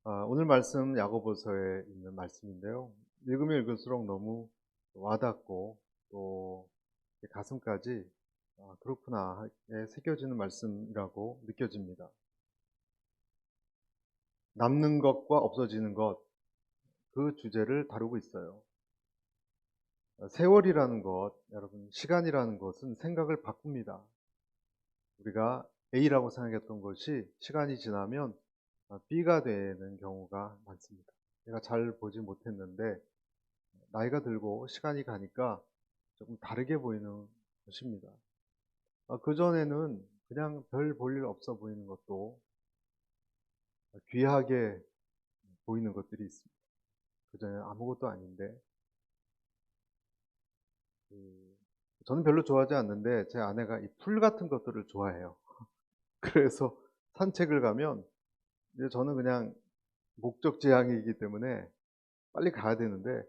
오늘 말씀 야고보서에 있는 말씀인데요. 읽으면 읽을수록 너무 와닿고 또 가슴까지 그렇구나 하게 새겨지는 말씀이라고 느껴집니다. 남는 것과 없어지는 것, 그 주제를 다루고 있어요. 세월이라는 것, 여러분, 시간이라는 것은 생각을 바꿉니다. 우리가 A라고 생각했던 것이 시간이 지나면 B가 되는 경우가 많습니다. 내가 잘 보지 못했는데 나이가 들고 시간이 가니까 조금 다르게 보이는 것입니다. 그전에는 그냥 별 볼 일 없어 보이는 것도 귀하게 보이는 것들이 있습니다. 그전에는 아무것도 아닌데, 저는 별로 좋아하지 않는데 제 아내가 이 풀 같은 것들을 좋아해요. 그래서 산책을 가면 이제 저는 그냥 목적지향이기 때문에 빨리 가야 되는데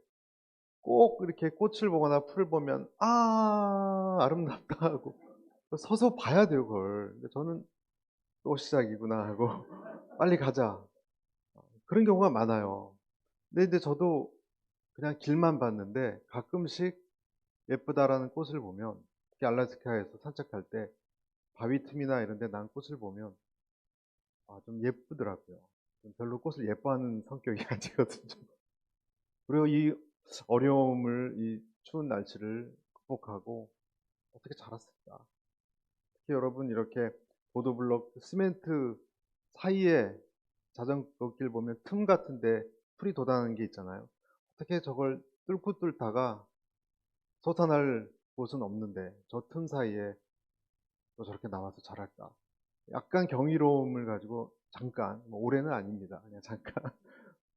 꼭 이렇게 꽃을 보거나 풀을 보면 아름답다 하고 서서 봐야 돼요, 그걸. 근데 저는 '또 시작이구나.' 하고 '빨리 가자.' 그런 경우가 많아요. 근데 이제 저도 그냥 길만 봤는데 가끔씩 '예쁘다.'라는 꽃을 보면, 특히 알래스카에서 산책할 때 바위 틈이나 이런 데 난 꽃을 보면 좀 예쁘더라고요. 좀 별로 꽃을 예뻐하는 성격이 아니거든요. 그리고 이 어려움을, 이 추운 날씨를 극복하고 어떻게 자랐을까? 특히 여러분, 이렇게 보도블록 시멘트 사이에 자전거 길 보면 틈 같은데 풀이 돋아나는 게 있잖아요. 어떻게 저걸 뚫고 뚫다가 솟아날 곳은 없는데 저 틈 사이에 또 저렇게 나와서 자랄까? 약간 경이로움을 가지고 잠깐, 뭐 올해는 아닙니다. 그냥 잠깐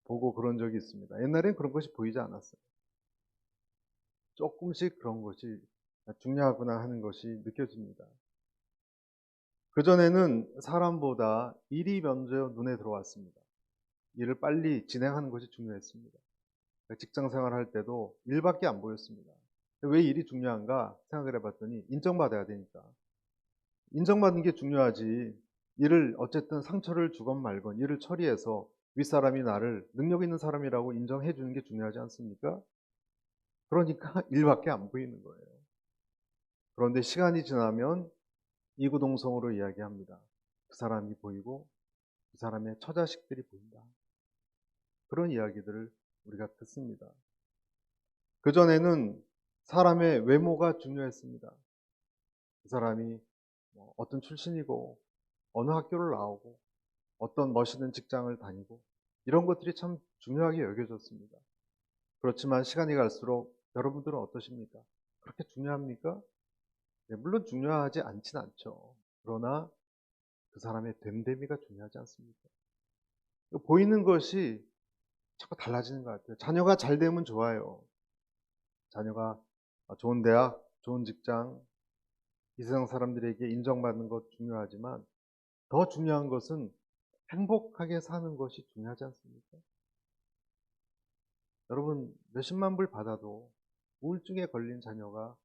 보고 그런 적이 있습니다. 옛날엔 그런 것이 보이지 않았어요. 조금씩 그런 것이 중요하구나 하는 것이 느껴집니다. 그전에는 사람보다 일이 먼저 눈에 들어왔습니다. 일을 빨리 진행하는 것이 중요했습니다. 직장 생활할 때도 일밖에 안 보였습니다. 왜 일이 중요한가 생각을 해봤더니 인정받아야 되니까. 인정받는 게 중요하지. 일을 어쨌든 상처를 주건 말건 일을 처리해서 윗사람이 나를 능력 있는 사람이라고 인정해 주는 게 중요하지 않습니까? 그러니까 일밖에 안 보이는 거예요. 그런데 시간이 지나면 이구동성으로 이야기합니다. 그 사람이 보이고 그 사람의 처자식들이 보인다. 그런 이야기들을 우리가 듣습니다. 그전에는 사람의 외모가 중요했습니다. 그 사람이 어떤 출신이고 어느 학교를 나오고 어떤 멋있는 직장을 다니고 이런 것들이 참 중요하게 여겨졌습니다. 그렇지만 시간이 갈수록 여러분들은 어떠십니까? 그렇게 중요합니까? 네, 물론 중요하지 않진 않죠. 그러나 그 사람의 됨됨이가 중요하지 않습니까? 보이는 것이 자꾸 달라지는 것 같아요. 자녀가 잘 되면 좋아요. 자녀가 좋은 대학, 좋은 직장, 이 세상 사람들에게 인정받는 것 중요하지만 더 중요한 것은 행복하게 사는 것이 중요하지 않습니까? 여러분, 몇십만 불 받아도 우울증에 걸린 자녀가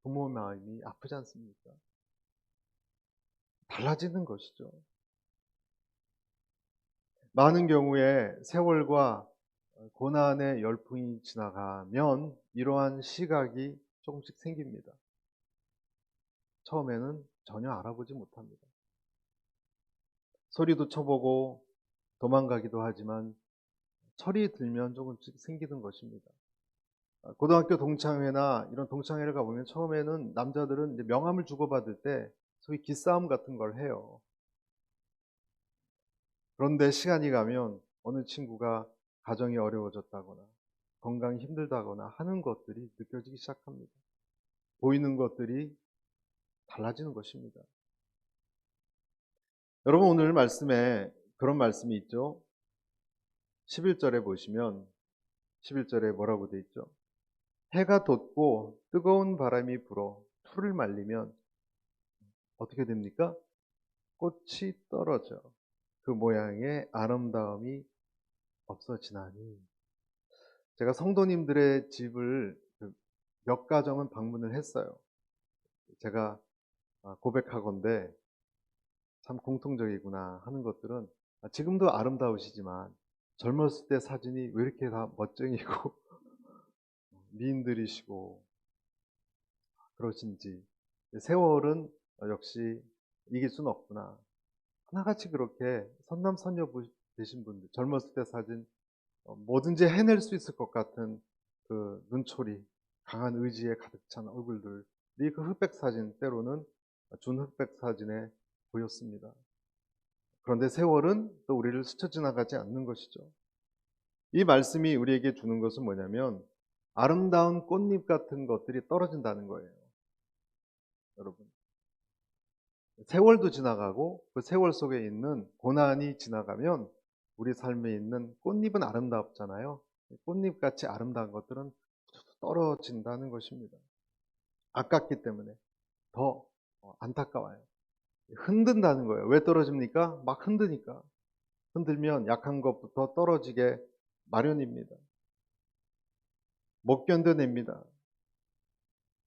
부모 마음이 아프지 않습니까? 달라지는 것이죠. 많은 경우에 세월과 고난의 열풍이 지나가면 이러한 시각이 조금씩 생깁니다. 처음에는 전혀 알아보지 못합니다. 소리도 쳐보고 도망가기도 하지만 철이 들면 조금씩 생기는 것입니다. 고등학교 동창회나 이런 동창회를 가보면 처음에는 남자들은 이제 명함을 주고받을 때 소위 기싸움 같은 걸 해요. 그런데 시간이 가면 어느 친구가 가정이 어려워졌다거나 건강이 힘들다거나 하는 것들이 느껴지기 시작합니다. 보이는 것들이 달라지는 것입니다. 여러분, 오늘 말씀에 그런 말씀이 있죠. 11절에 보시면 11절에 뭐라고 돼 있죠? 해가 돋고 뜨거운 바람이 불어 풀을 말리면 어떻게 됩니까? 꽃이 떨어져 그 모양의 아름다움이 없어지나니. 제가 성도님들의 집을 몇 가정은 방문을 했어요. 제가 고백하건대 참 공통적이구나 하는 것들은 지금도 아름다우시지만 젊었을 때 사진이 왜 이렇게 다 멋쟁이고 미인들이시고 그러신지, 세월은 역시 이길 수는 없구나. 하나같이 그렇게 선남선녀 되신 분들, 젊었을 때 사진, 뭐든지 해낼 수 있을 것 같은 그 눈초리, 강한 의지에 가득 찬 얼굴들이 그 흑백 사진, 때로는 준흑백 사진에 보였습니다. 그런데 세월은 또 우리를 스쳐 지나가지 않는 것이죠. 이 말씀이 우리에게 주는 것은 뭐냐면 아름다운 꽃잎 같은 것들이 떨어진다는 거예요. 여러분, 세월도 지나가고 그 세월 속에 있는 고난이 지나가면 우리 삶에 있는 꽃잎은 아름답잖아요. 꽃잎같이 아름다운 것들은 떨어진다는 것입니다. 아깝기 때문에 더 안타까워요. 흔든다는 거예요. 왜 떨어집니까? 막 흔드니까. 흔들면 약한 것부터 떨어지게 마련입니다. 못 견뎌냅니다.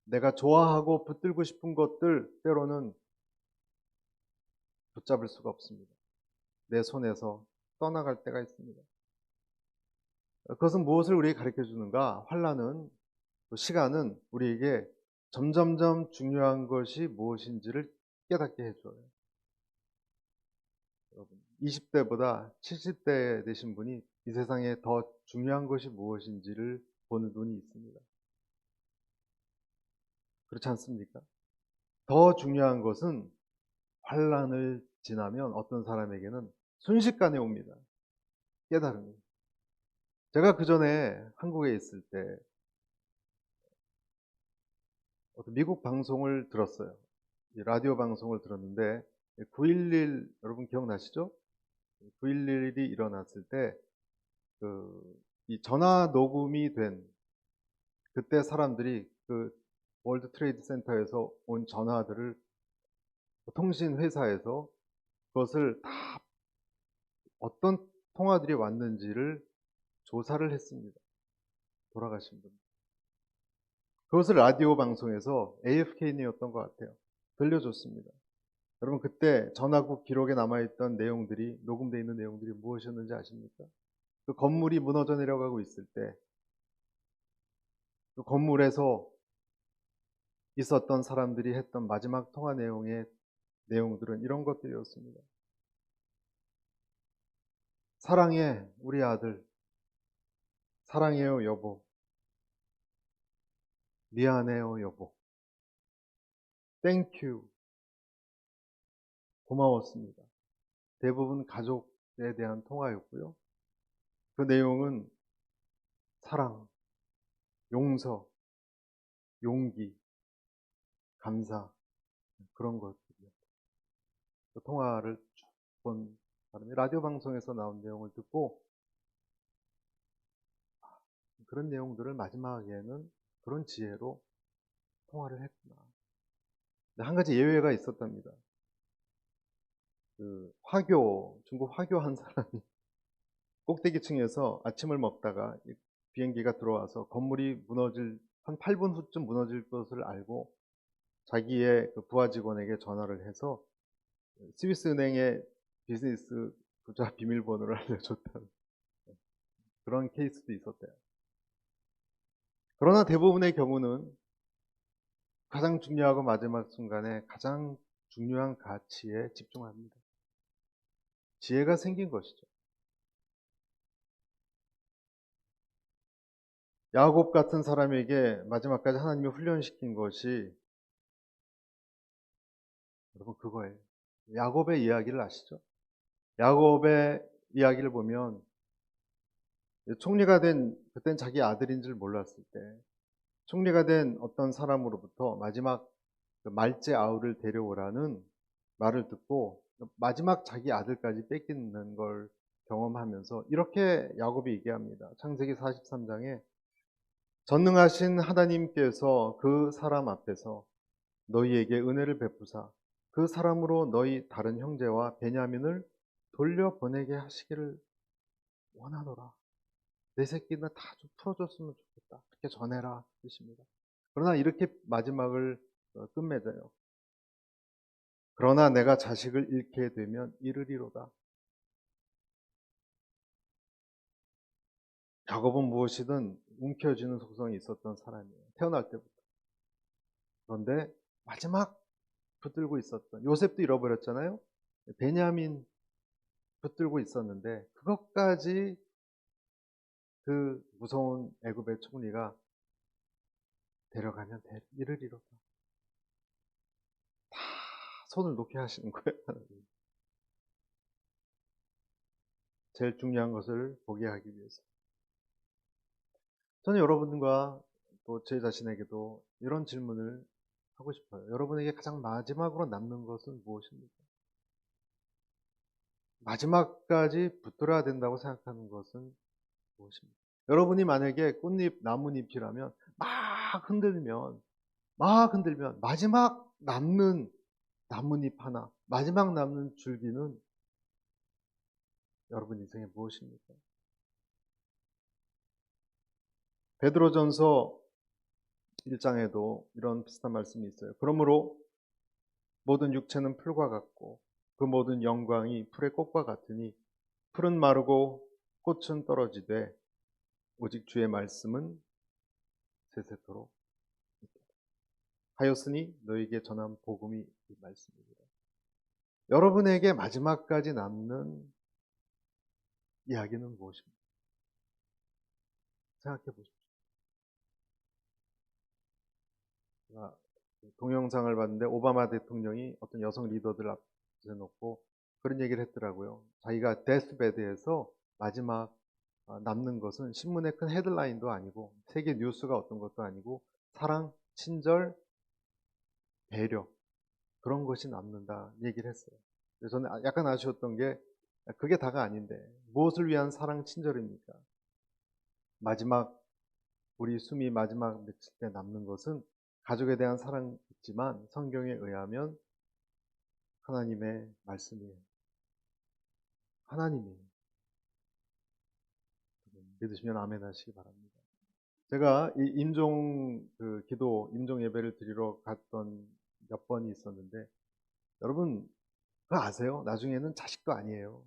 내가 좋아하고 붙들고 싶은 것들 때로는 붙잡을 수가 없습니다. 내 손에서 떠나갈 때가 있습니다. 그것은 무엇을 우리에게 가르쳐 주는가? 환난은, 시간은 우리에게 점점점 중요한 것이 무엇인지를 깨닫게 해줘요. 여러분, 20대보다 70대 되신 분이 이 세상에 더 중요한 것이 무엇인지를 보는 눈이 있습니다. 그렇지 않습니까? 더 중요한 것은 환난을 지나면 어떤 사람에게는 순식간에 옵니다. 깨달음이. 제가 그 전에 한국에 있을 때 어떤 미국 방송을 들었어요. 라디오 방송을 들었는데 9.11 여러분 기억나시죠? 9.11이 일어났을 때 이 전화 녹음이 된 그때 사람들이 그 월드 트레이드 센터에서 온 전화들을 통신 회사에서 그것을 다 어떤 통화들이 왔는지를 조사를 했습니다. 돌아가신 분. 그것을 라디오 방송에서 AFKN이었던 것 같아요. 들려줬습니다. 여러분, 그때 전화국 기록에 남아있던 내용들이, 녹음되어 있는 내용들이 무엇이었는지 아십니까? 그 건물이 무너져 내려가고 있을 때 그 건물에서 있었던 사람들이 했던 마지막 통화 내용의 내용들은 이런 것들이었습니다. 사랑해 우리 아들, 사랑해요 여보, 미안해요 여보, 땡큐, 고마웠습니다. 대부분 가족에 대한 통화였고요. 그 내용은 사랑, 용서, 용기, 감사, 그런 것들이요. 그 통화를 쭉 본 사람이 라디오 방송에서 나온 내용을 듣고 그런 내용들을 마지막에는 그런 지혜로 통화를 했구나. 근데 한 가지 예외가 있었답니다. 중국 화교 한 사람이 꼭대기층에서 아침을 먹다가 비행기가 들어와서 건물이 한 8분 후쯤 무너질 것을 알고 자기의 그 부하 직원에게 전화를 해서 스위스 은행의 비즈니스 부자 비밀번호를 알려줬다는 그런 케이스도 있었대요. 그러나 대부분의 경우는 가장 중요하고 마지막 순간에 가장 중요한 가치에 집중합니다. 지혜가 생긴 것이죠. 야곱 같은 사람에게 마지막까지 하나님이 훈련시킨 것이 여러분 그거예요. 야곱의 이야기를 아시죠? 야곱의 이야기를 보면 총리가 된 그땐 자기 아들인 줄 몰랐을 때 총리가 된 어떤 사람으로부터 마지막 그 말째 아우를 데려오라는 말을 듣고 마지막 자기 아들까지 뺏기는 걸 경험하면서 이렇게 야곱이 얘기합니다. 창세기 43장에 전능하신 하나님께서 그 사람 앞에서 너희에게 은혜를 베푸사 그 사람으로 너희 다른 형제와 베냐민을 돌려보내게 하시기를 원하노라. 내 새끼는 다 좀 풀어줬으면 좋겠다. 그렇게 전해라 뜻입니다. 그러나 이렇게 마지막을 끝맺어요. 그러나 내가 자식을 잃게 되면 이르리로다. 야곱은 무엇이든 움켜쥐는 속성이 있었던 사람이에요. 태어날 때부터. 그런데 마지막 붙들고 있었던, 요셉도 잃어버렸잖아요. 베냐민 붙들고 있었는데 그것까지 그 무서운 애굽의 총리가 데려가면 이르리로다. 다 손을 놓게 하시는 거예요. 제일 중요한 것을 보게 하기 위해서. 저는 여러분과 또 제 자신에게도 이런 질문을 하고 싶어요. 여러분에게 가장 마지막으로 남는 것은 무엇입니까? 마지막까지 붙들어야 된다고 생각하는 것은 무엇입니까? 여러분이 만약에 꽃잎, 나뭇잎이라면 막 흔들면 마지막 남는 나뭇잎 하나, 마지막 남는 줄기는 여러분 인생에 무엇입니까? 베드로전서 1장에도 이런 비슷한 말씀이 있어요. 그러므로 모든 육체는 풀과 같고 그 모든 영광이 풀의 꽃과 같으니 풀은 마르고 꽃은 떨어지되 오직 주의 말씀은 세세토록 있다. 하였으니 너에게 전한 복음이 이 말씀입니다. 여러분에게 마지막까지 남는 이야기는 무엇입니까? 생각해 보십시오. 제가 동영상을 봤는데 오바마 대통령이 어떤 여성 리더들 앞에 놓고 그런 얘기를 했더라고요. 자기가 데스베드에서 마지막 남는 것은 신문의 큰 헤드라인도 아니고 세계 뉴스가 어떤 것도 아니고 사랑, 친절, 배려 그런 것이 남는다 얘기를 했어요. 그래서 저는 약간 아쉬웠던 게 그게 다가 아닌데 무엇을 위한 사랑, 친절입니까? 마지막 우리 숨이 마지막 며칠 때 남는 것은 가족에 대한 사랑이 있지만 성경에 의하면 하나님의 말씀이에요. 하나님이에요. 믿으시면 아멘 하시기 바랍니다. 제가 이 임종 예배를 드리러 갔던 몇 번이 있었는데 여러분 그거 아세요? 나중에는 자식도 아니에요.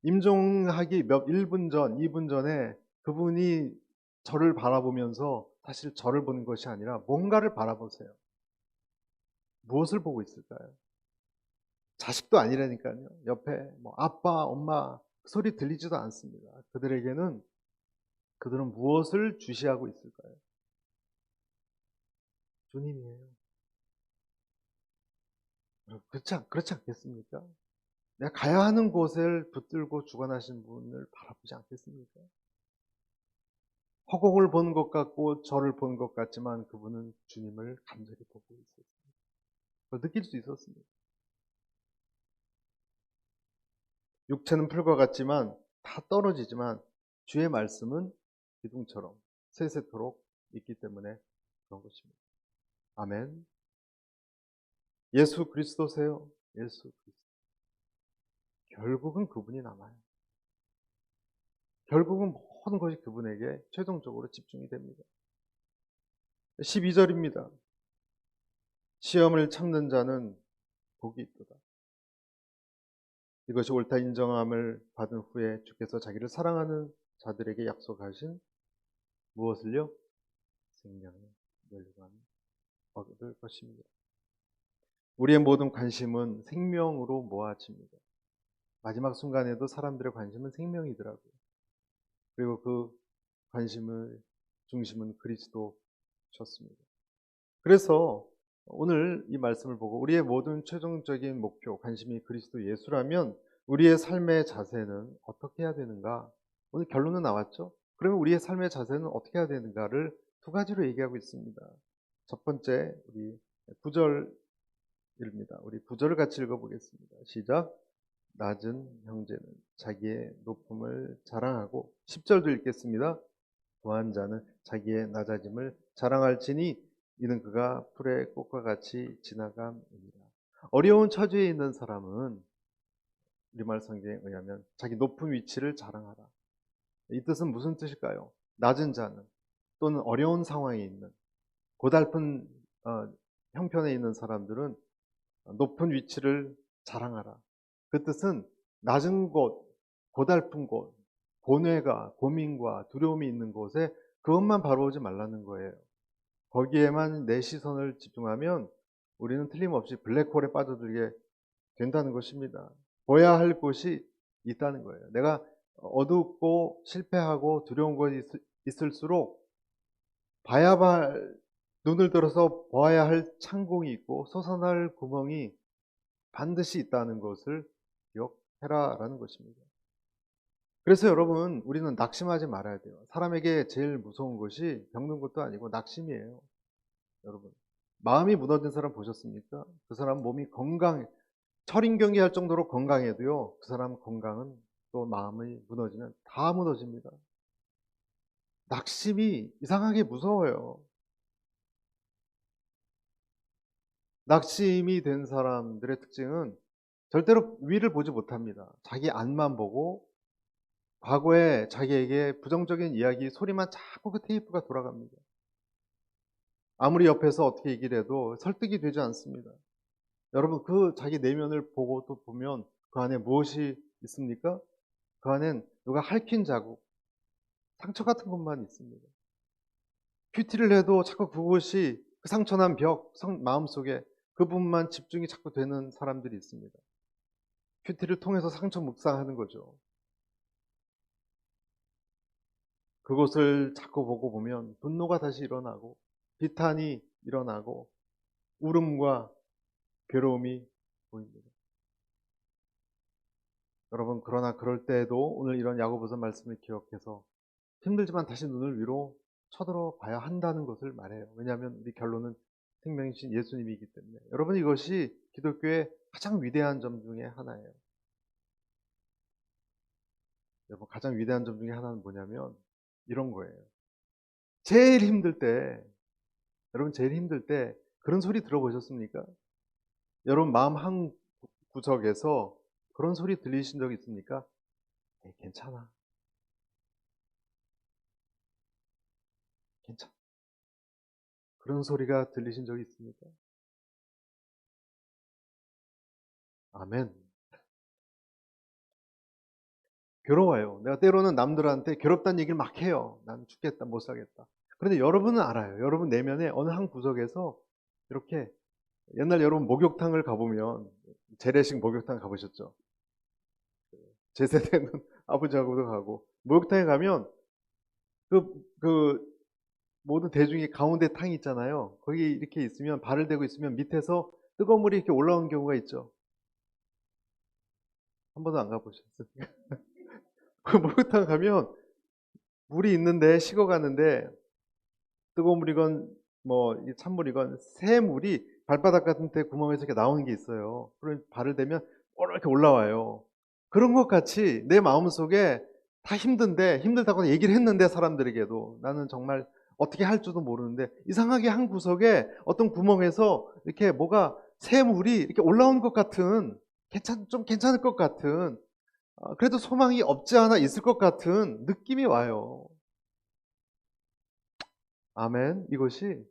임종하기 1분 전, 2분 전에 그분이 저를 바라보면서 사실 저를 보는 것이 아니라 뭔가를 바라보세요. 무엇을 보고 있을까요? 자식도 아니라니까요. 옆에 뭐 아빠, 엄마 그 소리 들리지도 않습니다. 그들은 무엇을 주시하고 있을까요? 주님이에요. 그렇지 않겠습니까? 내가 가야 하는 곳을 붙들고 주관하신 분을 바라보지 않겠습니까? 허공을 보는 것 같고 저를 보는 것 같지만 그분은 주님을 간절히 보고 있었습니다. 그걸 느낄 수 있었습니다. 육체는 풀과 같지만 다 떨어지지만 주의 말씀은 기둥처럼 세세토록 있기 때문에 그런 것입니다. 아멘. 예수 그리스도세요. 예수 그리스도. 결국은 그분이 남아요. 결국은 모든 것이 그분에게 최종적으로 집중이 됩니다. 12절입니다. 시험을 참는 자는 복이 있도다. 이것이 옳다 인정함을 받은 후에 주께서 자기를 사랑하는 자들에게 약속하신 무엇을요? 생명의 멸류관을 얻을 것입니다. 우리의 모든 관심은 생명으로 모아집니다. 마지막 순간에도 사람들의 관심은 생명이더라고요. 그리고 그 관심을 중심은 그리스도셨습니다. 그래서 오늘 이 말씀을 보고 우리의 모든 최종적인 목표, 관심이 그리스도 예수라면 우리의 삶의 자세는 어떻게 해야 되는가? 오늘 결론은 나왔죠? 그러면 우리의 삶의 자세는 어떻게 해야 되는가를 두 가지로 얘기하고 있습니다. 첫 번째, 우리 9절입니다. 우리 9절을 같이 읽어보겠습니다. 시작. 낮은 형제는 자기의 높음을 자랑하고 10절도 읽겠습니다. 부한 자는 자기의 낮아짐을 자랑할지니 이는 그가 풀의 꽃과 같이 지나감이니라. 어려운 처지에 있는 사람은 우리말 성경에 의하면 자기 높은 위치를 자랑하라. 이 뜻은 무슨 뜻일까요? 낮은 자는 또는 어려운 상황에 있는 고달픈 형편에 있는 사람들은 높은 위치를 자랑하라. 그 뜻은 낮은 곳, 고달픈 곳, 고뇌가, 고민과 두려움이 있는 곳에 그것만 바라보지 말라는 거예요. 거기에만 내 시선을 집중하면 우리는 틀림없이 블랙홀에 빠져들게 된다는 것입니다. 보아야 할 곳이 있다는 거예요. 내가 어둡고 실패하고 두려운 곳이 있을수록 눈을 들어서 보아야 할 창공이 있고 솟아날 구멍이 반드시 있다는 것을 기억해라라는 것입니다. 그래서 여러분, 우리는 낙심하지 말아야 돼요. 사람에게 제일 무서운 것이 병든 것도 아니고 낙심이에요. 여러분, 마음이 무너진 사람 보셨습니까? 그 사람 몸이 철인경기할 정도로 건강해도요, 그 사람 건강은 또 마음이 무너지면 다 무너집니다. 낙심이 이상하게 무서워요. 낙심이 된 사람들의 특징은 절대로 위를 보지 못합니다. 자기 안만 보고 과거에 자기에게 부정적인 이야기 소리만 자꾸 그 테이프가 돌아갑니다. 아무리 옆에서 어떻게 얘기를 해도 설득이 되지 않습니다. 여러분, 그 자기 내면을 보고 또 보면 그 안에 무엇이 있습니까? 그 안엔 누가 핥힌 자국, 상처 같은 것만 있습니다. 큐티를 해도 자꾸 그곳이 그 상처난 벽, 마음속에 그 부분만 집중이 자꾸 되는 사람들이 있습니다. 큐티를 통해서 상처 묵상하는 거죠. 그곳을 자꾸 보고 보면 분노가 다시 일어나고 비탄이 일어나고 울음과 괴로움이 보입니다. 여러분, 그러나 그럴 때에도 오늘 이런 야고보서 말씀을 기억해서 힘들지만 다시 눈을 위로 쳐들어 봐야 한다는 것을 말해요. 왜냐하면 우리 결론은 생명이신 예수님이기 때문에. 여러분, 이것이 기독교의 가장 위대한 점 중에 하나예요. 여러분, 가장 위대한 점 중에 하나는 뭐냐면 이런 거예요. 제일 힘들 때, 여러분 제일 힘들 때 그런 소리 들어보셨습니까? 여러분 마음 한 구석에서 그런 소리 들리신 적 있습니까? 괜찮아. 괜찮아. 그런 소리가 들리신 적이 있습니까? 아멘. 괴로워요. 내가 때로는 남들한테 괴롭다는 얘기를 막 해요. 난 죽겠다, 못 살겠다. 그런데 여러분은 알아요. 여러분 내면에 어느 한 구석에서 이렇게 옛날 여러분 목욕탕을 가보면 재래식 목욕탕 가보셨죠? 제 세대는 아버지하고도 가고 목욕탕에 가면 그 모든 대중이 가운데 탕이 있잖아요. 거기 이렇게 있으면 발을 대고 있으면 밑에서 뜨거운 물이 이렇게 올라오는 경우가 있죠. 한 번도 안 가보셨어요? 그 목욕탕 가면 물이 있는데 식어가는데 뜨거운 물이건 뭐 찬물이건 새물이 발바닥 같은 데 구멍에서 이렇게 나오는 게 있어요. 그러면 발을 대면 이렇게 올라와요. 그런 것 같이 내 마음속에 다 힘든데 힘들다고 얘기를 했는데 사람들에게도 나는 정말 어떻게 할 줄도 모르는데 이상하게 한 구석에 어떤 구멍에서 이렇게 뭐가 새물이 이렇게 올라온 것 같은 좀 괜찮을 것 같은 그래도 소망이 없지 않아 있을 것 같은 느낌이 와요. 아멘. 이것이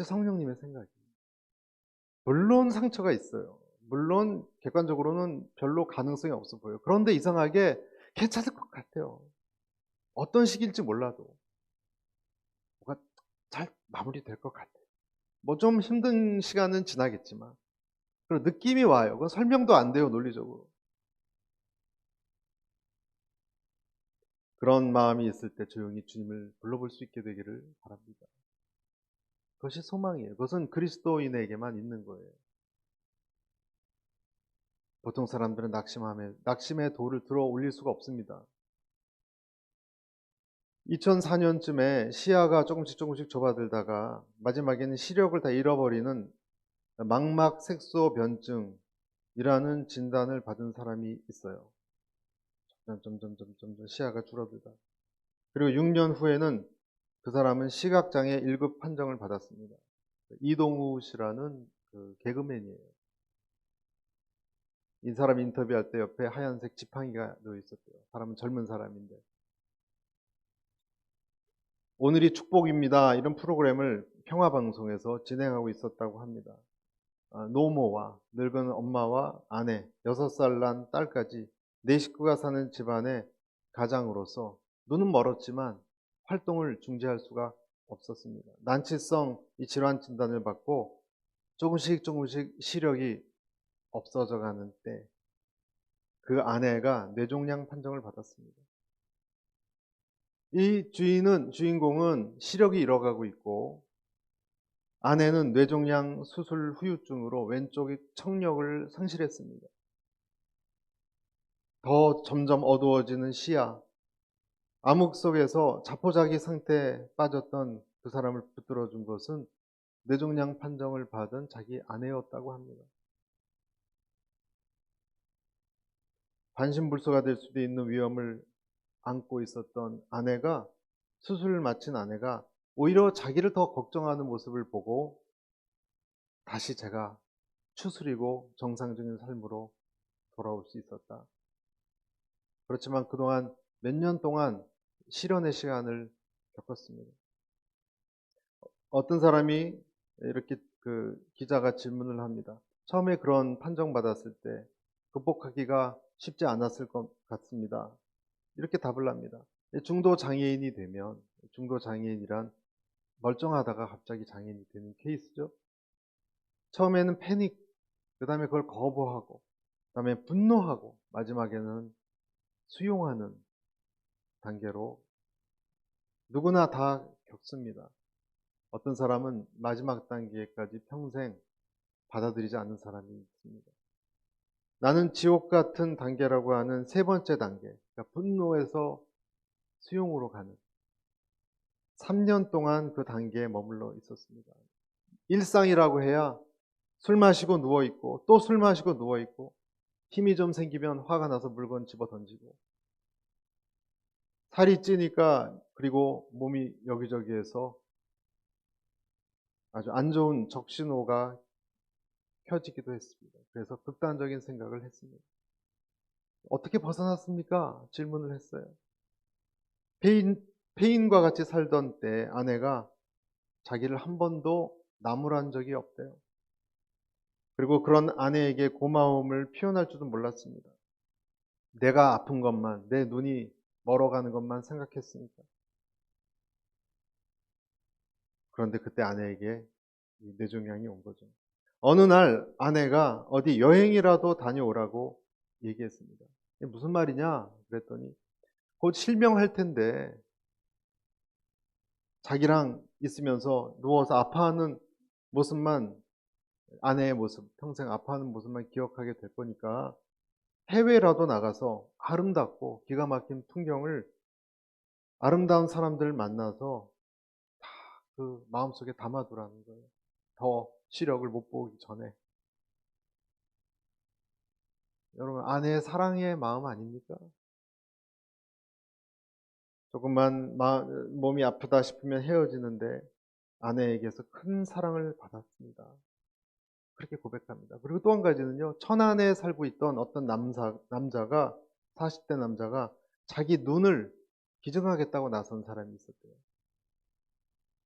성령님의 생각이에요. 물론 상처가 있어요. 물론 객관적으로는 별로 가능성이 없어 보여요. 그런데 이상하게 괜찮을 것 같아요. 어떤 시기일지 몰라도 뭐가 잘 마무리될 것 같아요. 뭐 좀 힘든 시간은 지나겠지만 그런 느낌이 와요. 그건 설명도 안 돼요, 논리적으로. 그런 마음이 있을 때 조용히 주님을 불러볼 수 있게 되기를 바랍니다. 그것이 소망이에요. 그것은 그리스도인에게만 있는 거예요. 보통 사람들은 낙심의 돌을 들어 올릴 수가 없습니다. 2004년쯤에 시야가 조금씩 좁아들다가 마지막에는 시력을 다 잃어버리는 망막색소변증이라는 진단을 받은 사람이 있어요. 점점 시야가 줄어들다. 그리고 6년 후에는 그 사람은 시각장애 1급 판정을 받았습니다. 이동우 씨라는 그 개그맨이에요. 이 사람 인터뷰할 때 옆에 하얀색 지팡이가 놓여 있었대요. 사람은 젊은 사람인데. 오늘이 축복입니다. 이런 프로그램을 평화방송에서 진행하고 있었다고 합니다. 노모와 늙은 엄마와 아내, 6살 난 딸까지 4식구가 사는 집안에 가장으로서 눈은 멀었지만 활동을 중지할 수가 없었습니다. 난치성 이 질환 진단을 받고 조금씩 시력이 없어져 가는 때 그 아내가 뇌종양 판정을 받았습니다. 이 주인공은 시력이 잃어가고 있고 아내는 뇌종양 수술 후유증으로 왼쪽의 청력을 상실했습니다. 더 점점 어두워지는 시야, 암흑 속에서 자포자기 상태에 빠졌던 그 사람을 붙들어준 것은 뇌종양 판정을 받은 자기 아내였다고 합니다. 반신불수가 될 수도 있는 위험을 안고 있었던 아내가, 수술을 마친 아내가 오히려 자기를 더 걱정하는 모습을 보고 다시 제가 추스리고 정상적인 삶으로 돌아올 수 있었다. 그렇지만 그동안 몇 년 동안 실현의 시간을 겪었습니다. 어떤 사람이 이렇게 기자가 질문을 합니다. 처음에 그런 판정받았을 때 극복하기가 쉽지 않았을 것 같습니다. 이렇게 답을 합니다. 중도 장애인이 되면, 중도 장애인이란 멀쩡하다가 갑자기 장애인이 되는 케이스죠. 처음에는 패닉, 그 다음에 그걸 거부하고, 그 다음에 분노하고, 마지막에는 수용하는 단계로 누구나 다 겪습니다. 어떤 사람은 마지막 단계까지 평생 받아들이지 않는 사람이 있습니다. 나는 지옥 같은 단계라고 하는 세 번째 단계, 그러니까 분노에서 수용으로 가는 3년 동안 그 단계에 머물러 있었습니다. 일상이라고 해야 술 마시고 누워있고 또 술 마시고 누워있고 힘이 좀 생기면 화가 나서 물건 집어 던지고 살이 찌니까 그리고 몸이 여기저기에서 아주 안 좋은 적신호가 켜지기도 했습니다. 그래서 극단적인 생각을 했습니다. 어떻게 벗어났습니까? 질문을 했어요. 페인과 같이 살던 때 아내가 자기를 한 번도 나무란 적이 없대요. 그리고 그런 아내에게 고마움을 표현할 줄도 몰랐습니다. 내가 아픈 것만, 내 눈이 멀어가는 것만 생각했으니까. 그런데 그때 아내에게 이 뇌종양이 온 거죠. 어느 날 아내가 어디 여행이라도 다녀오라고 얘기했습니다. 이게 무슨 말이냐? 그랬더니 곧 실명할 텐데 자기랑 있으면서 누워서 아파하는 모습만, 아내의 모습, 평생 아파하는 모습만 기억하게 될 거니까 해외라도 나가서 아름답고 기가 막힌 풍경을, 아름다운 사람들을 만나서 다 그 마음속에 담아두라는 거예요. 더 시력을 못 보기 전에. 여러분, 아내의 사랑의 마음 아닙니까? 조금만 몸이 아프다 싶으면 헤어지는데 아내에게서 큰 사랑을 받았습니다. 그렇게 고백합니다. 그리고 또 한 가지는요, 천안에 살고 있던 어떤 남자가, 40대 남자가 자기 눈을 기증하겠다고 나선 사람이 있었대요.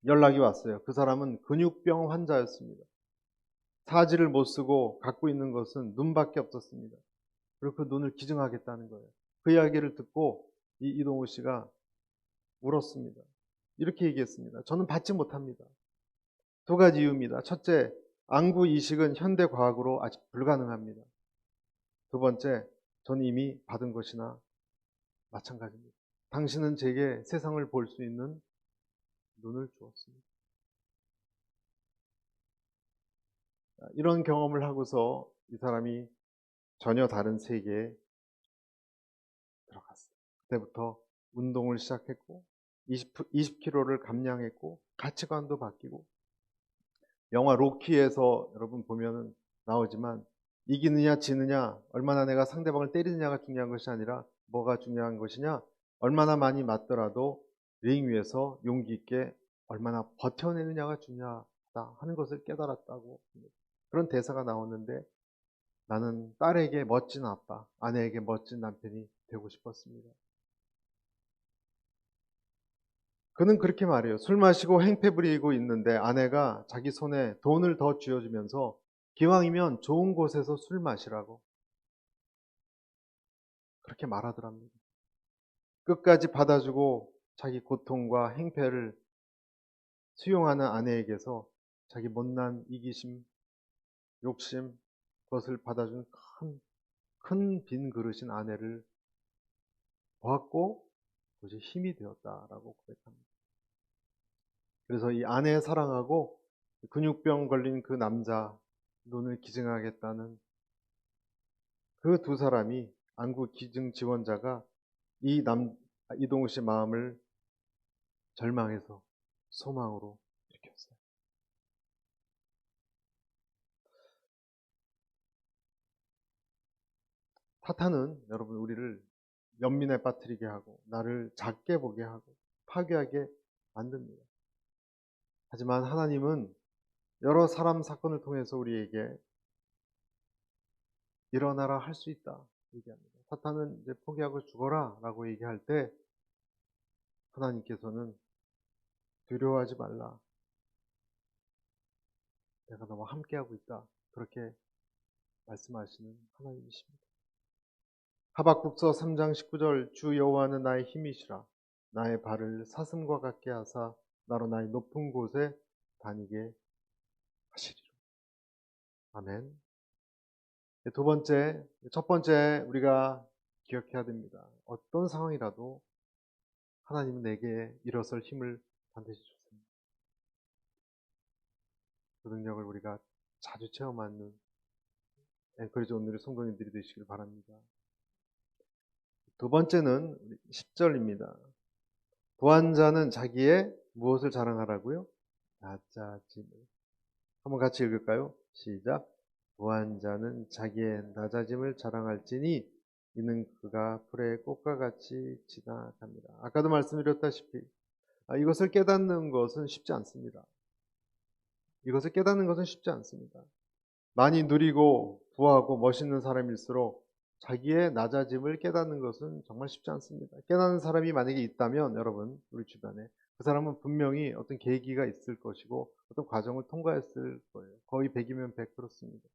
연락이 왔어요. 그 사람은 근육병 환자였습니다. 사지를 못 쓰고 갖고 있는 것은 눈밖에 없었습니다. 그리고 그 눈을 기증하겠다는 거예요. 그 이야기를 듣고 이동우 씨가 울었습니다. 이렇게 얘기했습니다. 저는 받지 못합니다. 두 가지 이유입니다. 첫째, 안구 이식은 현대 과학으로 아직 불가능합니다. 두 번째, 저는 이미 받은 것이나 마찬가지입니다. 당신은 제게 세상을 볼 수 있는 눈을 주었습니다. 이런 경험을 하고서 이 사람이 전혀 다른 세계에 들어갔어요. 그때부터 운동을 시작했고 20kg를 감량했고 가치관도 바뀌고, 영화 로키에서 여러분 보면은 나오지만 이기느냐 지느냐, 얼마나 내가 상대방을 때리느냐가 중요한 것이 아니라 뭐가 중요한 것이냐, 얼마나 많이 맞더라도 링 위에서 용기 있게 얼마나 버텨내느냐가 중요하다 하는 것을 깨달았다고 합니다. 그런 대사가 나오는데 나는 딸에게 멋진 아빠, 아내에게 멋진 남편이 되고 싶었습니다. 그는 그렇게 말해요. 술 마시고 행패 부리고 있는데 아내가 자기 손에 돈을 더 쥐어주면서 기왕이면 좋은 곳에서 술 마시라고 그렇게 말하더랍니다. 끝까지 받아주고 자기 고통과 행패를 수용하는 아내에게서 자기 못난 이기심, 욕심, 그것을 받아준 큰 빈 그릇인 아내를 보았고 그것이 힘이 되었다라고 고백합니다. 그래서 이 아내의 사랑하고 근육병 걸린 그 남자 눈을 기증하겠다는 그 두 사람이 안구 기증 지원자가 이동우 씨 마음을 절망에서 소망으로 일으켰어요. 사탄은 여러분 우리를 연민에 빠뜨리게 하고 나를 작게 보게 하고 파괴하게 만듭니다. 하지만 하나님은 여러 사람 사건을 통해서 우리에게 일어나라 할 수 있다 얘기합니다. 사탄은 이제 포기하고 죽어라 라고 얘기할 때 하나님께서는 두려워하지 말라. 내가 너와 함께하고 있다. 그렇게 말씀하시는 하나님이십니다. 하박국서 3장 19절 주 여호와는 나의 힘이시라. 나의 발을 사슴과 같게 하사 나로 나의 높은 곳에 다니게 하시리라. 아멘. 첫 번째 우리가 기억해야 됩니다. 어떤 상황이라도 하나님은 내게 일어설 힘을 반드시 주십니다. 그 능력을 우리가 자주 체험하는 앵커리지 오늘의 성도님들이 되시길 바랍니다. 두 번째는 10절입니다. 부한 자는 자기의 무엇을 자랑하라고요? 낮아짐을. 한번 같이 읽을까요? 시작. 부한 자는 자기의 낮아짐을 자랑할지니 이는 그가 풀의 꽃과 같이 지나갑니다. 아까도 말씀드렸다시피 이것을 깨닫는 것은 쉽지 않습니다. 이것을 깨닫는 것은 쉽지 않습니다. 많이 누리고 부하고 멋있는 사람일수록 자기의 낮아짐을 깨닫는 것은 정말 쉽지 않습니다. 깨닫는 사람이 만약에 있다면 여러분 우리 주변에 그 사람은 분명히 어떤 계기가 있을 것이고 어떤 과정을 통과했을 거예요. 거의 100이면 100 그렇습니다.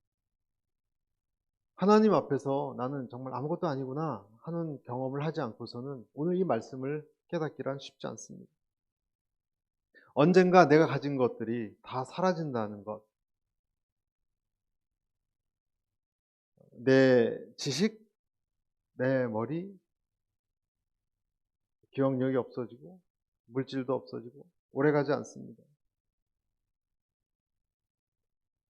하나님 앞에서 나는 정말 아무것도 아니구나 하는 경험을 하지 않고서는 오늘 이 말씀을 깨닫기란 쉽지 않습니다. 언젠가 내가 가진 것들이 다 사라진다는 것, 내 지식, 내 머리, 기억력이 없어지고 물질도 없어지고 오래가지 않습니다.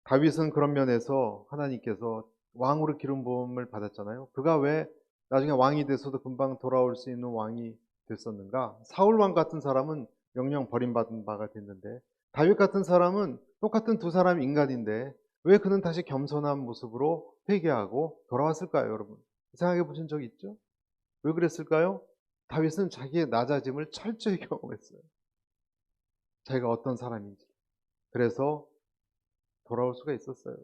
다윗은 그런 면에서 하나님께서 왕으로 기름 부음을 받았잖아요. 그가 왜 나중에 왕이 돼서도 금방 돌아올 수 있는 왕이 됐었는가? 사울 왕 같은 사람은 영영 버림받은 바가 됐는데 다윗 같은 사람은 똑같은 두 사람 인간인데 왜 그는 다시 겸손한 모습으로 회개하고 돌아왔을까요, 여러분? 생각해 보신 적 있죠? 왜 그랬을까요? 다윗은 자기의 낮아짐을 철저히 경험했어요. 자기가 어떤 사람인지. 그래서 돌아올 수가 있었어요.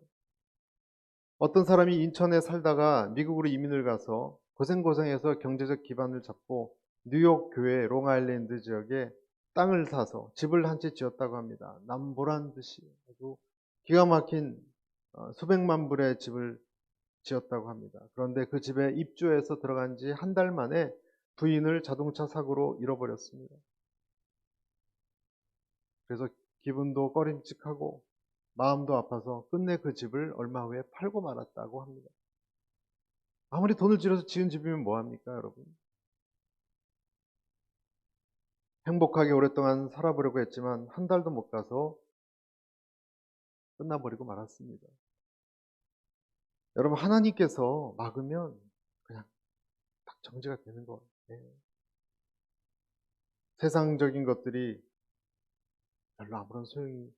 어떤 사람이 인천에 살다가 미국으로 이민을 가서 고생고생해서 경제적 기반을 잡고 뉴욕 교회 롱아일랜드 지역에 땅을 사서 집을 한 채 지었다고 합니다. 남보란 듯이 아주 기가 막힌 수백만 불의 집을 지었다고 합니다. 그런데 그 집에 입주해서 들어간 지 한 달 만에 부인을 자동차 사고로 잃어버렸습니다. 그래서 기분도 꺼림칙하고 마음도 아파서 끝내 그 집을 얼마 후에 팔고 말았다고 합니다. 아무리 돈을 들여서 지은 집이면 뭐합니까, 여러분? 행복하게 오랫동안 살아보려고 했지만 한 달도 못 가서 끝나버리고 말았습니다. 여러분, 하나님께서 막으면 그냥 딱 정지가 되는 거예요. 세상적인 것들이 별로 아무런 소용이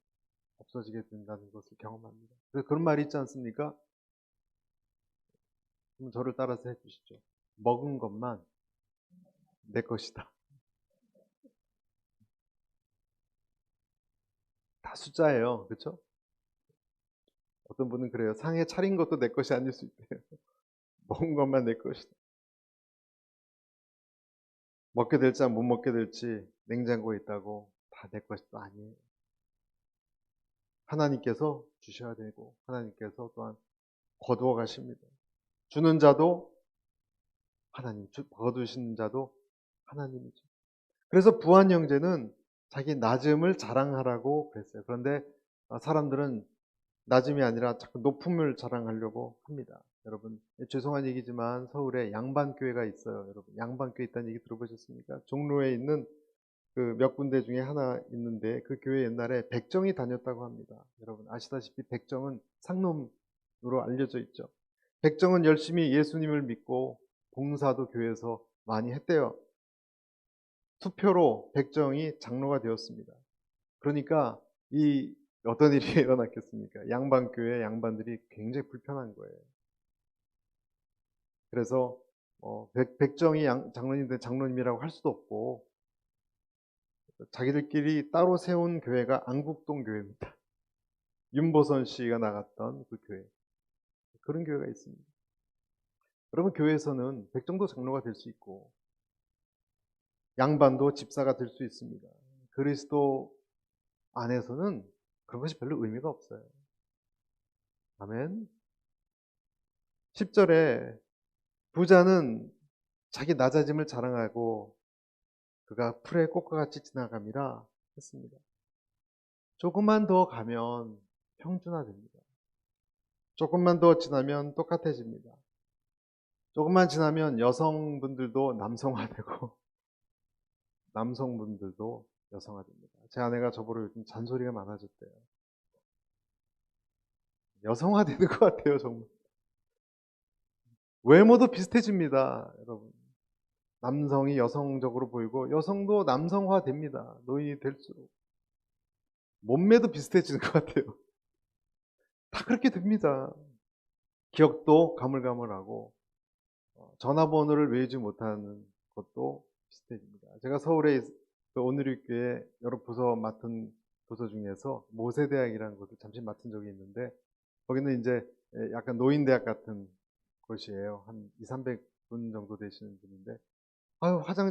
없어지게 된다는 것을 경험합니다. 그래서 그런 말이 있지 않습니까? 그럼 저를 따라서 해주시죠. 먹은 것만 내 것이다. 다 숫자예요. 그렇죠? 어떤 분은 그래요. 상에 차린 것도 내 것이 아닐 수 있대요. 먹은 것만 내 것이다. 먹게 될지 못 먹게 될지 냉장고에 있다고 다 내 것도 아니에요. 하나님께서 주셔야 되고 하나님께서 또한 거두어 가십니다. 주는 자도 하나님, 거두시는 자도 하나님이죠. 그래서 부한 형제는 자기 낮음을 자랑하라고 그랬어요. 그런데 사람들은 낮음이 아니라 자꾸 높음을 자랑하려고 합니다. 여러분, 죄송한 얘기지만 서울에 양반교회가 있어요. 여러분, 양반교회 있다는 얘기 들어보셨습니까? 종로에 있는 그 몇 군데 중에 하나 있는데 그 교회 옛날에 백정이 다녔다고 합니다. 여러분 아시다시피 백정은 상놈으로 알려져 있죠. 백정은 열심히 예수님을 믿고 봉사도 교회에서 많이 했대요. 투표로 백정이 장로가 되었습니다. 그러니까 이 어떤 일이 일어났겠습니까? 양반교회 양반들이 굉장히 불편한 거예요. 그래서 백정이 장로님인데 장로님이라고 할 수도 없고 자기들끼리 따로 세운 교회가 안국동 교회입니다. 윤보선 씨가 나갔던 그 교회. 그런 교회가 있습니다. 여러분 교회에서는 백정도 장로가 될 수 있고 양반도 집사가 될 수 있습니다. 그리스도 안에서는 그런 것이 별로 의미가 없어요. 아멘. 10절에 부자는 자기 낮아짐을 자랑하고 그가 풀의 꽃과 같이 지나감이라 했습니다. 조금만 더 가면 평준화됩니다. 조금만 더 지나면 똑같아집니다. 조금만 지나면 여성분들도 남성화되고 남성분들도 여성화됩니다. 제 아내가 저보고 요즘 잔소리가 많아졌대요. 여성화되는 것 같아요, 정말. 외모도 비슷해집니다, 여러분. 남성이 여성적으로 보이고 여성도 남성화됩니다. 노인이 될수록. 몸매도 비슷해지는 것 같아요. 다 그렇게 됩니다. 기억도 가물가물하고 전화번호를 외우지 못하는 것도 비슷해집니다. 제가 서울에 그 온누리교회 여러 부서 맡은 부서 중에서 모세대학이라는 곳을 잠시 맡은 적이 있는데 거기는 이제 약간 노인대학 같은 곳이에요. 한 200~300분 정도 되시는 분인데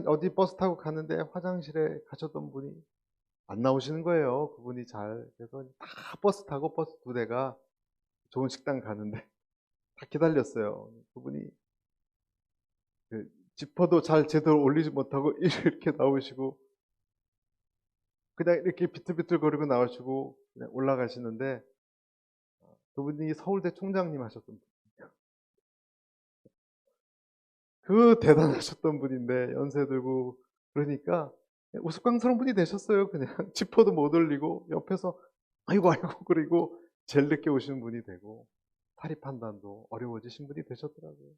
어디 버스 타고 갔는데 화장실에 가셨던 분이 안 나오시는 거예요. 그분이 잘. 그래서 다 버스 타고 버스 2대가 좋은 식당 가는데 다 기다렸어요. 그분이 그 지퍼도 잘 제대로 올리지 못하고 이렇게 나오시고 그냥 이렇게 비틀비틀거리고 나오시고 그냥 올라가시는데 그분이 서울대 총장님 하셨던 분이에요. 그 대단하셨던 분인데 연세 들고 그러니까 우스꽝스러운 분이 되셨어요. 그냥 지퍼도 못 올리고 옆에서 아이고 아이고 그리고 제일 늦게 오시는 분이 되고 사리 판단도 어려워지신 분이 되셨더라고요.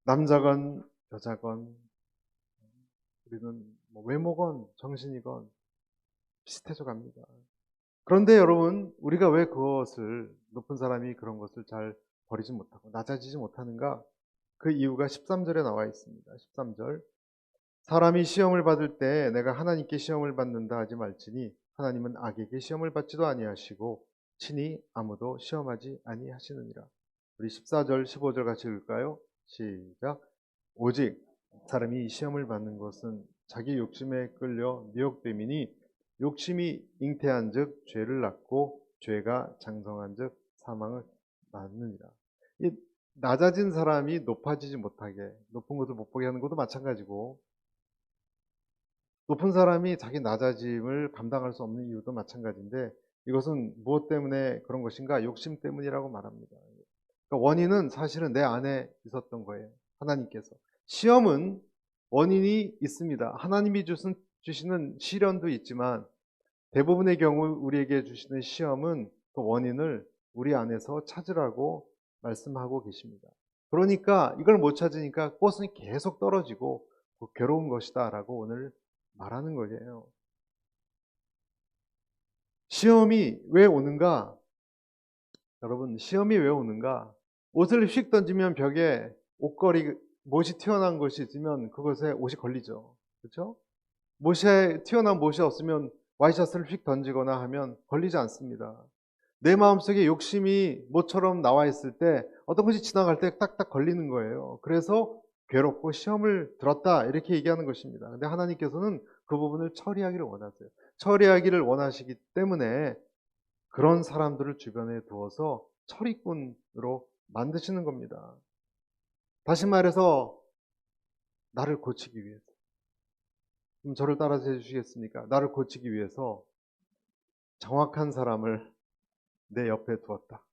남자건 여자건 우리는 뭐 외모건 정신이건 비슷해져 갑니다. 그런데 여러분 우리가 왜 그것을 높은 사람이 그런 것을 잘 버리지 못하고 낮아지지 못하는가? 그 이유가 13절에 나와 있습니다. 13절 사람이 시험을 받을 때 내가 하나님께 시험을 받는다 하지 말지니 하나님은 악에게 시험을 받지도 아니하시고 친히 아무도 시험하지 아니하시느니라. 우리 14절 15절 같이 읽을까요? 시작. 오직 사람이 시험을 받는 것은 자기 욕심에 끌려 미혹됨이니 욕심이 잉태한즉 죄를 낳고 죄가 장성한즉 사망을 낳느니라. 이 낮아진 사람이 높아지지 못하게 높은 것을 못 보게 하는 것도 마찬가지고 높은 사람이 자기 낮아짐을 감당할 수 없는 이유도 마찬가지인데 이것은 무엇 때문에 그런 것인가? 욕심 때문이라고 말합니다. 그러니까 원인은 사실은 내 안에 있었던 거예요. 하나님께서. 시험은 원인이 있습니다. 하나님이 주시는 시련도 있지만 대부분의 경우 우리에게 주시는 시험은 그 원인을 우리 안에서 찾으라고 말씀하고 계십니다. 그러니까 이걸 못 찾으니까 꽃은 계속 떨어지고 괴로운 것이다 라고 오늘 말하는 거예요. 시험이 왜 오는가? 여러분 시험이 왜 오는가? 옷을 휙 던지면 벽에 못이 튀어나온 것이 있으면 그것에 옷이 걸리죠. 그렇죠? 튀어나온 못이 없으면 와이셔츠를 휙 던지거나 하면 걸리지 않습니다. 내 마음속에 욕심이 못처럼 나와 있을 때 어떤 것이 지나갈 때 딱딱 걸리는 거예요. 그래서 괴롭고 시험을 들었다 이렇게 얘기하는 것입니다. 근데 하나님께서는 그 부분을 처리하기를 원하세요. 처리하기를 원하시기 때문에 그런 사람들을 주변에 두어서 처리꾼으로 만드시는 겁니다. 다시 말해서 나를 고치기 위해서. 그럼 저를 따라서 해주시겠습니까? 나를 고치기 위해서 정확한 사람을 내 옆에 두었다.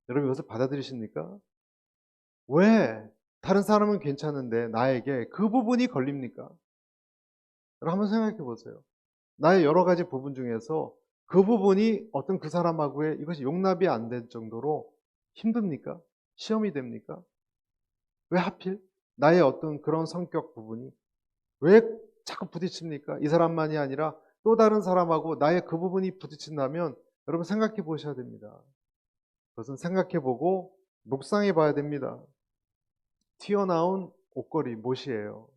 여러분 이것을 받아들이십니까? 왜 다른 사람은 괜찮은데 나에게 그 부분이 걸립니까? 여러분 한번 생각해 보세요. 나의 여러 가지 부분 중에서 그 부분이 어떤 그 사람하고의 이것이 용납이 안 될 정도로 힘듭니까? 시험이 됩니까? 왜 하필 나의 어떤 그런 성격 부분이 왜 자꾸 부딪힙니까? 이 사람만이 아니라 또 다른 사람하고 나의 그 부분이 부딪힌다면 여러분 생각해 보셔야 됩니다. 그것은 생각해 보고 묵상해 봐야 됩니다. 튀어나온 옷걸이 못이에요.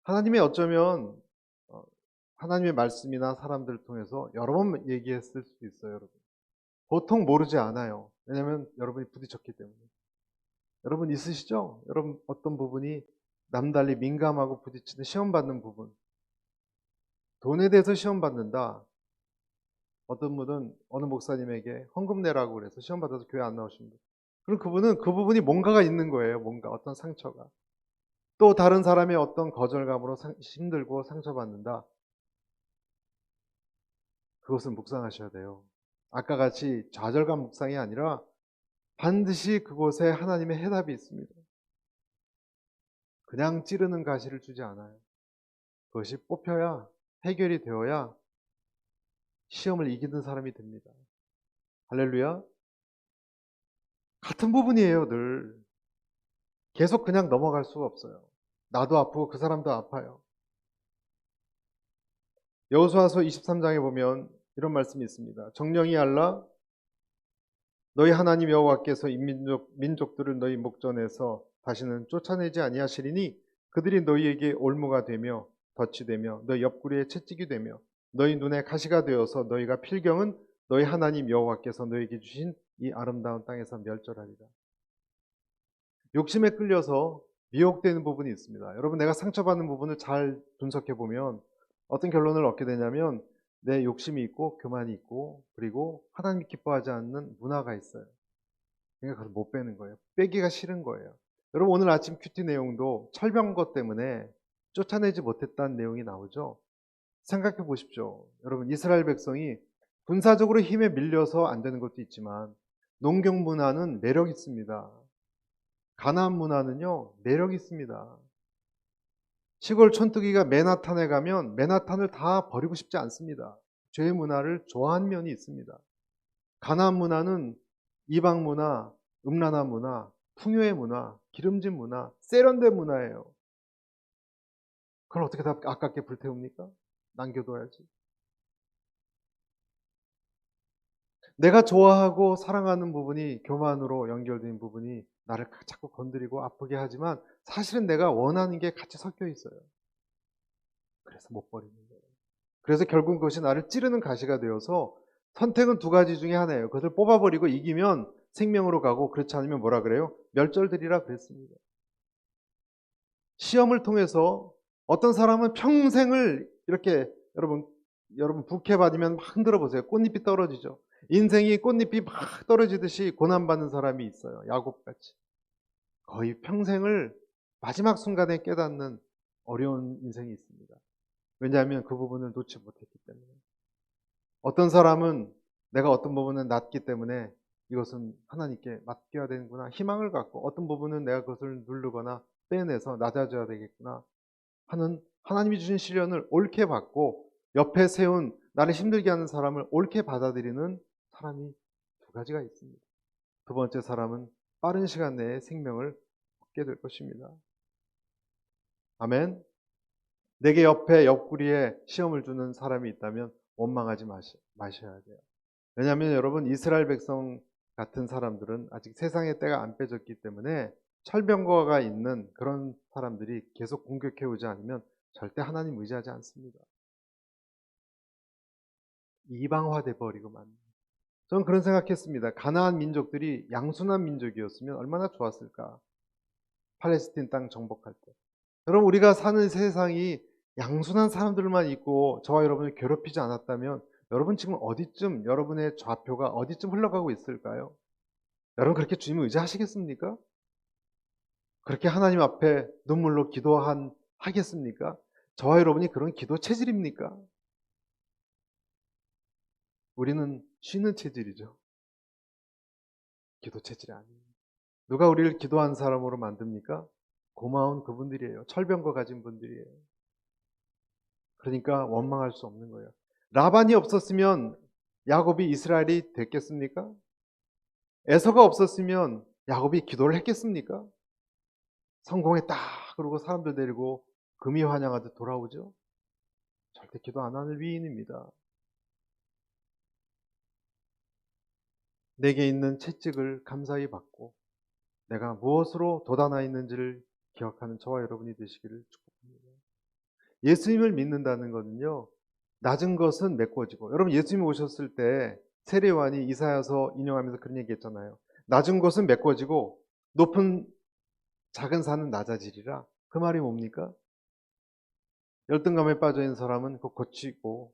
하나님이 어쩌면 하나님의 말씀이나 사람들을 통해서 여러 번 얘기했을 수도 있어요, 여러분. 보통 모르지 않아요. 왜냐하면 여러분이 부딪혔기 때문에. 여러분 있으시죠? 여러분 어떤 부분이 남달리 민감하고 부딪히는 시험 받는 부분. 돈에 대해서 시험 받는다. 어떤 분은 어느 목사님에게 헌금 내라고 그래서 시험 받아서 교회 안 나오신 분. 그럼 그분은 그 부분이 뭔가가 있는 거예요. 뭔가 어떤 상처가. 또 다른 사람의 어떤 거절감으로 힘들고 상처받는다. 그것을 묵상하셔야 돼요. 아까 같이 좌절감 묵상이 아니라 반드시 그곳에 하나님의 해답이 있습니다. 그냥 찌르는 가시를 주지 않아요. 그것이 뽑혀야 해결이 되어야 시험을 이기는 사람이 됩니다. 할렐루야. 같은 부분이에요, 늘. 계속 그냥 넘어갈 수가 없어요. 나도 아프고 그 사람도 아파요. 여호수아서 23장에 보면 이런 말씀이 있습니다. 정령이 알라 너희 하나님 여호와께서 이 민족들을 너희 목전에서 다시는 쫓아내지 아니하시리니 그들이 너희에게 올무가 되며 덫이 되며 너희 옆구리에 채찍이 되며 너희 눈에 가시가 되어서 너희가 필경은 너희 하나님 여호와께서 너희에게 주신 이 아름다운 땅에서 멸절하리라. 욕심에 끌려서 미혹되는 부분이 있습니다. 여러분 내가 상처받는 부분을 잘 분석해 보면 어떤 결론을 얻게 되냐면 내 욕심이 있고 교만이 있고 그리고 하나님이 기뻐하지 않는 문화가 있어요. 그러니까 그걸 못 빼는 거예요. 빼기가 싫은 거예요. 여러분 오늘 아침 큐티 내용도 철병 것 때문에 쫓아내지 못했다는 내용이 나오죠. 생각해 보십시오. 여러분 이스라엘 백성이 군사적으로 힘에 밀려서 안 되는 것도 있지만 농경 문화는 매력 있습니다. 가나안 문화는요 매력 있습니다. 시골 촌뜨기가 맨하탄에 가면 맨하탄을 다 버리고 싶지 않습니다. 죄의 문화를 좋아하는 면이 있습니다. 가나안 문화는 이방 문화, 음란한 문화, 풍요의 문화, 기름진 문화, 세련된 문화예요. 그걸 어떻게 다 아깝게 불태웁니까? 남겨둬야지. 내가 좋아하고 사랑하는 부분이 교만으로 연결된 부분이 나를 자꾸 건드리고 아프게 하지만 사실은 내가 원하는 게 같이 섞여 있어요. 그래서 못 버리는 거예요. 그래서 결국 그것이 나를 찌르는 가시가 되어서 선택은 두 가지 중에 하나예요. 그것을 뽑아버리고 이기면 생명으로 가고 그렇지 않으면 뭐라 그래요? 멸절되리라 그랬습니다. 시험을 통해서 어떤 사람은 평생을 이렇게 여러분 부케 받으면 막 흔들어 보세요. 꽃잎이 떨어지죠. 인생이 꽃잎이 막 떨어지듯이 고난받는 사람이 있어요. 야곱같이. 거의 평생을 마지막 순간에 깨닫는 어려운 인생이 있습니다. 왜냐하면 그 부분을 놓지 못했기 때문에. 어떤 사람은 내가 어떤 부분은 낮기 때문에 이것은 하나님께 맡겨야 되는구나 희망을 갖고 어떤 부분은 내가 그것을 누르거나 빼내서 낮아져야 되겠구나 하는 하나님이 주신 시련을 옳게 받고 옆에 세운 나를 힘들게 하는 사람을 옳게 받아들이는 사람이 두 가지가 있습니다. 두 번째 사람은 빠른 시간 내에 생명을 얻게 될 것입니다. 아멘. 내게 옆에 옆구리에 시험을 주는 사람이 있다면 원망하지 마셔야 돼요. 왜냐하면 여러분 이스라엘 백성 같은 사람들은 아직 세상의 때가 안 빼졌기 때문에 철병거가 있는 그런 사람들이 계속 공격해오지 않으면 절대 하나님 의지하지 않습니다. 이방화돼 버리고만. 저는 그런 생각했습니다. 가나안 민족들이 양순한 민족이었으면 얼마나 좋았을까. 팔레스틴 땅 정복할 때. 여러분 우리가 사는 세상이 양순한 사람들만 있고 저와 여러분을 괴롭히지 않았다면 여러분 지금 어디쯤 여러분의 좌표가 어디쯤 흘러가고 있을까요? 여러분 그렇게 주님을 의지하시겠습니까? 그렇게 하나님 앞에 눈물로 하겠습니까? 저와 여러분이 그런 기도 체질입니까? 우리는 쉬는 체질이죠. 기도 체질이 아니에요. 누가 우리를 기도하는 사람으로 만듭니까? 고마운 그분들이에요. 철병거 가진 분들이에요. 그러니까 원망할 수 없는 거예요. 라반이 없었으면 야곱이 이스라엘이 됐겠습니까? 에서가 없었으면 야곱이 기도를 했겠습니까? 성공했다 그러고 사람들 데리고 금이 환영하듯 돌아오죠. 절대 기도 안 하는 위인입니다. 내게 있는 채찍을 감사히 받고 내가 무엇으로 돋아나 있는지를 기억하는 저와 여러분이 되시기를 축복합니다. 예수님을 믿는다는 것은요, 낮은 것은 메꿔지고, 여러분 예수님 오셨을 때 세례요한이 이사야서 인용하면서 그런 얘기 했잖아요. 낮은 것은 메꿔지고 높은 작은 산은 낮아지리라. 그 말이 뭡니까? 열등감에 빠져 있는 사람은 그거 고치고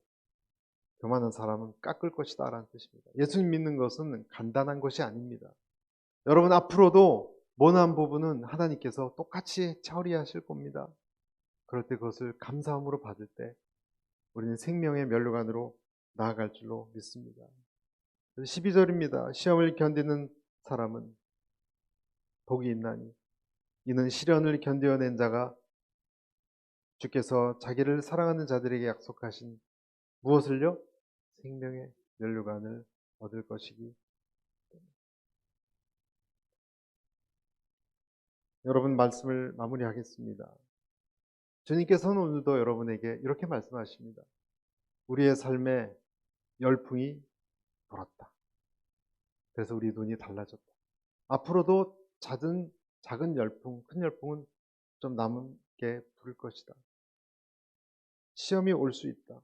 교만한 사람은 깎을 것이다 라는 뜻입니다. 예수님 믿는 것은 간단한 것이 아닙니다. 여러분 앞으로도 모난 부분은 하나님께서 똑같이 처리하실 겁니다. 그럴 때 그것을 감사함으로 받을 때 우리는 생명의 면류관으로 나아갈 줄로 믿습니다. 12절입니다. 시험을 견디는 사람은 복이 있나니 이는 시련을 견뎌낸 자가 주께서 자기를 사랑하는 자들에게 약속하신 무엇을요? 생명의 면류관을 얻을 것이기. 여러분 말씀을 마무리하겠습니다. 주님께서는 오늘도 여러분에게 이렇게 말씀하십니다. 우리의 삶에 열풍이 돌았다. 그래서 우리 눈이 달라졌다. 앞으로도 작은 열풍, 큰 열풍은 좀 남게 불 것이다. 시험이 올 수 있다.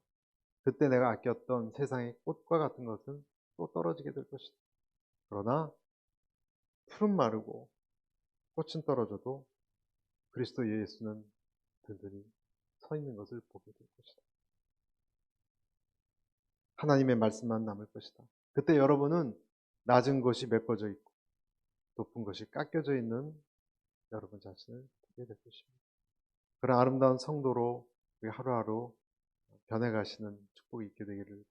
그때 내가 아꼈던 세상의 꽃과 같은 것은 또 떨어지게 될 것이다. 그러나 풀은 마르고 꽃은 떨어져도 그리스도 예수는 든든히 서 있는 것을 보게 될 것이다. 하나님의 말씀만 남을 것이다. 그때 여러분은 낮은 것이 메꿔져 있고 높은 것이 깎여져 있는 여러분 자신을 보게 될 것입니다. 그런 아름다운 성도로 우리 하루하루 변해가시는 축복이 있게 되기를